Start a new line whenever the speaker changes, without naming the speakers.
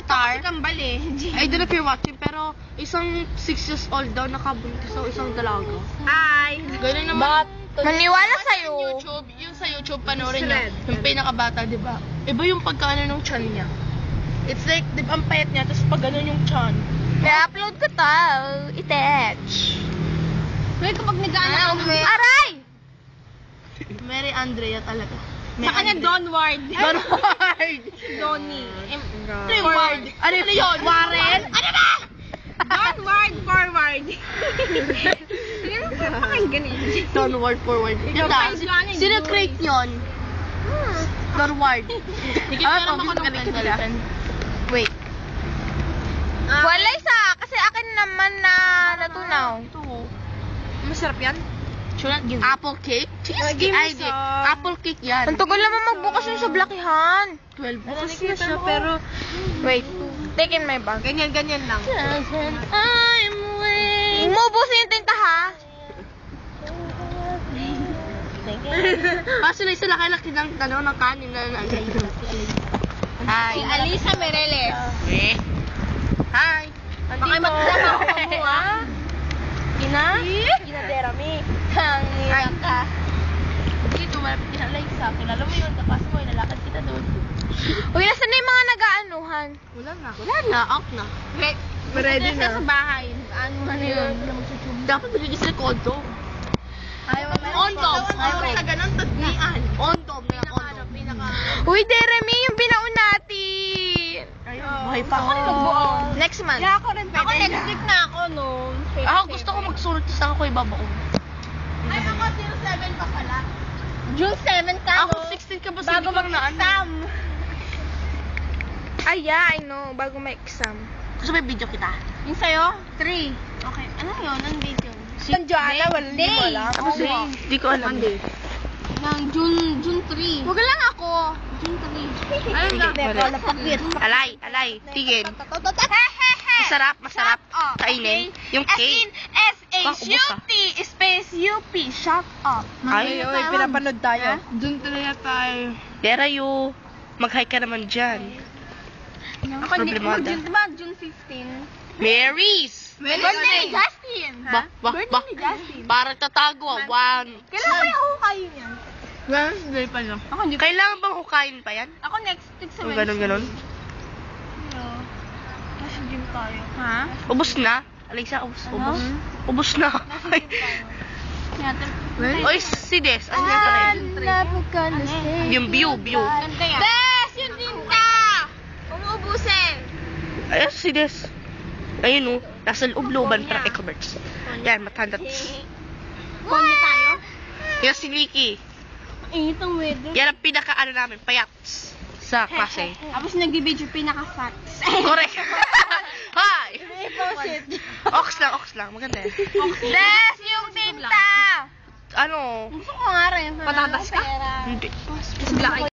Star.
Kambal eh.
I don't know if you're watching, pero isang 6 years old daw nakabuntis sa isang dalaga.
Ay.
Ganun naman.
Maniwala sa'yo.
Yung sa YouTube, panoorin niya. Yung pinakabata, di ba? Iba yung pagkaano ng chan niya. It's like, di ba, ang payat niya, tapos pag gano'n yung chan.
I-upload ko to. Itech.
Wait, kapag nag-ano
Okay. Aray!
Mary Andrea talaga.
Sa kanya, Donward.
Donward!
Donnie.
Ano yung word? Ano yun?
Warren? Ano na? Donward forward. Pakinggan eh.
Donward forward. Yun na. Sino create yun? Donward.
Ah,
Wait.
Wala isa. Kasi akin naman na natunaw.
Ito.
Masarap yan?
Apple cake? Cheesecake? Ay, di. Apple cake yan.
Ang tagal naman magbukas yung sa Blakihan.
12 bucks
Bukas na siya, pero
Wait. Take in my bag.
ganyan lang.
Umubusin yung tinta ha.
Kaso na isa laki-laki ng ng kanin na nalagay. Hi.
Si Alisa Mereles.
Hi.
Baka magtrabaho mo ah.
Ginadera mi. Tangina ka.
Dito, malapit din ang Liza. Kilala mo yun, tapas mo, inalakad kita doon.
Uy, nasan na yung mga nag-aanuhan?
Wala na, out na.
Ready na. Sa bahay. Ano na yun?
Dapat bigyan sa kondo.
Ayaw mo.
Ondom. Ayaw sa ganun, tagnian. Ondom na yung ondom.
Uy, Deremy, yung binaon natin.
Buhay pa ako.
Next month.
Kaya ako rin pwede. Ako next week na ako, no?
Ako gusto ko magsulot sa ako ibabaon.
Ay, ako 07 pa pala. June 7 ka,
Ako
no?
16 ka ba
Bago mag-exam.
Ay, yeah, I know. Bago may exam.
Gusto may video kita?
Yung sa'yo? 3. Okay. Ano yun? Anong date yun?
Joanna, wala
Day.
Tapos hindi ko alam.
Ng June 3. Huwag lang ako. June 3. Ayun na.
Alay. Tingin. Masarap. Kainin. Yung cake.
S-H-U-T space U-P. Shut up.
Ay,
pinapanood tayo.
Dun talaga tayo. Dera you. Mag-hi ka naman dyan.
Ako,
Problemada.
diba June 15?
Marys!
Birthday ni Justin. Birthday ni Justin.
Para tatago ah. 1.
Kailan ko yung hukayin yan?
Wednesday pa lang.
Ako, hindi.
Kailangan bang hukayin pa yan?
Ako next week sa
Kung ganon.
Nasa gym tayo. Ha?
Ubus na. Alisa, ubus. Ubus na. Oy, si Des. Ano nga pala yun? Yung view.
Ganda yan. Des! Yung tinta! Umuubusin!
Ayun, si Des. Ayun nasa loob-looban para e-commerce. Yan, matanda.
Pony tayo?
Yan si Nikki.
Init ang weather.
Yan ang pinaka-ano namin, payat sa klase.
Tapos nagbibidyo pinaka-facts.
Correct. Hi! Ox lang. Maganda yan.
Des, yung tinta!
Ano?
Gusto ko nga rin.
Patatas ka?
Pera.
Hindi.
Mas black